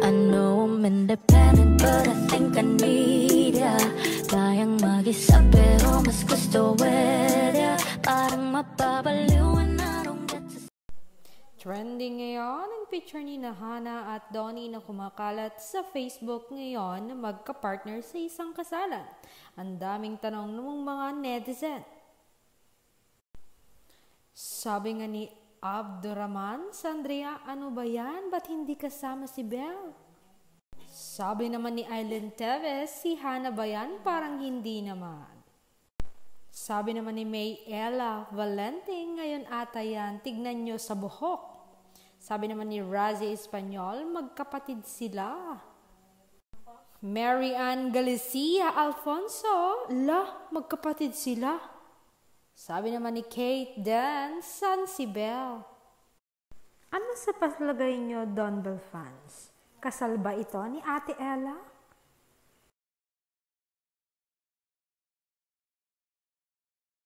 I know I'm independent, but I think I need ya. Kayang mag-isa pero mas gusto with ya. Parang mapabaliw and I don't get to... Trending ngayon ang picture ni Hana at Donnie na kumakalat sa Facebook ngayon na magka-partner sa isang kasalan. Ang daming tanong ng mga netizen. Sabi nga ni Abdurrahman, Sandria, ano ba yan? Ba't hindi kasama si Belle? Sabi naman ni Aileen Teves, si Hana ba yan? Parang hindi naman. Sabi naman ni May Ella Valentin, ngayon ata yan, tignan nyo sa buhok. Sabi naman ni Razi Espanyol, magkapatid sila. Mary Ann Galicia Alfonso, magkapatid sila. Sabi naman ni Kate Dan, san si Belle? Ano sa palagay nyo, Don Bell fans? Kasal ba ito ni Ate Ella?